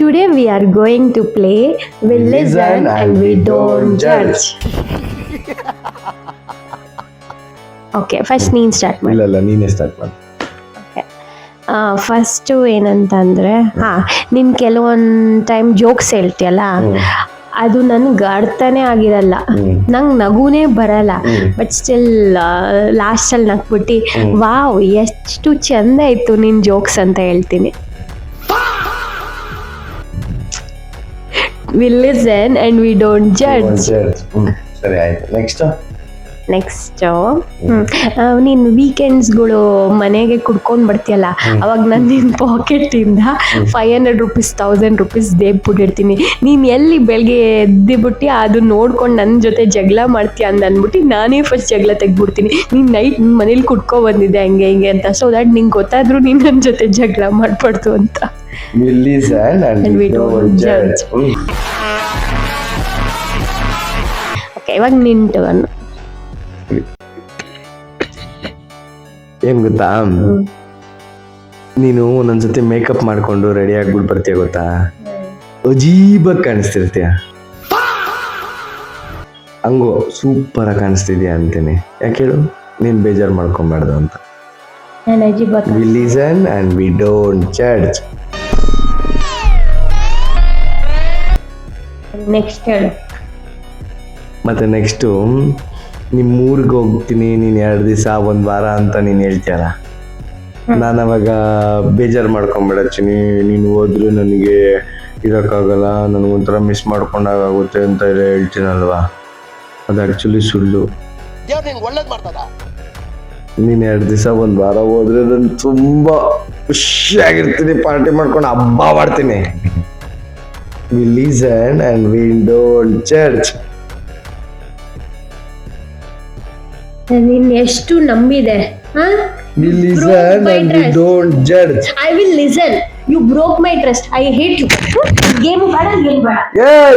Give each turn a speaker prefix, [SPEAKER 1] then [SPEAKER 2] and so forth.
[SPEAKER 1] Today we are going to play We Listen and We Don't Judge. Okay, first ನೀನು start ಮಾಡಿ.
[SPEAKER 2] ಇಲ್ಲ ನೀನೇ start ಮಾಡಿ.
[SPEAKER 1] First ಏನಂತಂದರೆ ನೀನು ಕೆಲವೊಂದು ಟೈಮ್ ಜೋಕ್ಸ್ ಹೇಳ್ತೀಯಲ್ಲ, ಅದು ನನ್ಗೆ ಅರ್ಥನೇ ಆಗಿರಲ್ಲ, ನಂಗೆ ನಗುನೇ ಬರಲ್ಲ, ಬಟ್ ಸ್ಟಿಲ್ ಲಾಸ್ಟಲ್ಲಿ ನಗ್ಬಿಟ್ಟು ವಾವ್ ಎಷ್ಟು ಚೆಂದ ಇತ್ತು ನಿನ್ನ ಜೋಕ್ಸ್ ಅಂತ ಹೇಳ್ತೀನಿ. We listen and we don't judge.
[SPEAKER 2] ಸರಿ ಆಯ್ತು.
[SPEAKER 1] ನೆಕ್ಸ್ಟು ನೀನು ವೀಕೆಂಡ್ಸ್ಗಳು ಮನೆಗೆ ಕುಡ್ಕೊಂಡು ಬರ್ತೀಯಲ್ಲ, ಅವಾಗ ನಾನು ನಿನ್ನ ಪಾಕೆಟಿಂದ 500 ರೂಪೀಸ್ 1000 ರೂಪೀಸ್ ದೇಬ್ಬಿಟ್ಟಿರ್ತೀನಿ. ನೀನು ಎಲ್ಲಿ ಬೆಳಗ್ಗೆ ಎದ್ದಿಬಿಟ್ಟು ಅದು ನೋಡ್ಕೊಂಡು ನನ್ನ ಜೊತೆ ಜಗಳ ಮಾಡ್ತೀಯ ಅಂದ್ಬಿಟ್ಟು ನಾನೇ ಫಸ್ಟ್ ಜಗಳ ತೆಗ್ಬಿಡ್ತೀನಿ. ನೀನು ನೈಟ್ ಮನೇಲಿ ಕುಡ್ಕೊ ಬಂದಿದ್ದೆ ಹಂಗೆ ಹಿಂಗೆ ಅಂತ, ಸೊ ದಟ್ ನಿಂಗೆ ಗೊತ್ತಾದರೂ ನೀನು ನನ್ನ ಜೊತೆ ಜಗಳ ಮಾಡಬಾರ್ದು ಅಂತ.
[SPEAKER 2] We listen and we don't judge.
[SPEAKER 1] Okay, ಇವಾಗ ನಿನ್ನ ಟರ್ನ್.
[SPEAKER 2] ಏನ್ ಗೊತ್ತಾ, ನೀನು ಒಂದೊಂದ್ ಸತಿ ಮೇಕಪ್ ಮಾಡ್ಕೊಂಡು ರೆಡಿ ಆಗ್ಬಿಟ್ಟು ಬರ್ತೀಯ ಗೊತ್ತಾ, ಅಜೀಬಾಗಿ ಕಾಣಿಸ್ತಿರ್ತೀಯ. ಹಂಗೋ ಸೂಪರ್ ಆಗಿ ಕಾಣಿಸ್ತಿದ್ಯಾ ಅಂತೀನಿ. ಯಾಕೆ ಹೇಳು, ನೀನ್ ಬೇಜಾರು ಮಾಡ್ಕೊಂಬಾರ್ದು ಅಂತ. We listen and we don't judge.
[SPEAKER 1] Next ಹೇಳು.
[SPEAKER 2] ಮತ್ತೆ ನೆಕ್ಸ್ಟು, ನಿಮ್ಮೂರಿಗೆ ಹೋಗ್ತೀನಿ ನೀನು 2 ದಿವಸ 1 ವಾರ ಅಂತ ನೀನು ಹೇಳ್ತೀಯಲ್ಲ, ನಾನು ಅವಾಗ ಬೇಜಾರು ಮಾಡ್ಕೊಂಬೇಡ ಚಿನಿ, ನೀನು ಹೋದ್ರೆ ನನಗೆ ಇರೋಕ್ಕಾಗಲ್ಲ, ನನಗೊಂಥರ ಮಿಸ್ ಮಾಡ್ಕೊಂಡಾಗುತ್ತೆ ಅಂತ ಹೇಳ್ತೀನಲ್ವಾ, ಅದು ಆ್ಯಕ್ಚುಲಿ ಸುಳ್ಳು. ನೀನು 2 ದಿವಸ 1 ವಾರ ಹೋದ್ರೆ ನಾನು ತುಂಬ ಖುಷಿಯಾಗಿರ್ತೀನಿ, ಪಾರ್ಟಿ ಮಾಡ್ಕೊಂಡು ಹಬ್ಬ ಮಾಡ್ತೀನಿ. We listen and we don't judge.
[SPEAKER 1] ನೀನು ಎಷ್ಟು ನಂಬಿದೆ.
[SPEAKER 2] We listen and we don't judge.
[SPEAKER 1] I will listen. You broke my trust. I hate you. Game ಬೇಡ.
[SPEAKER 2] Yeah.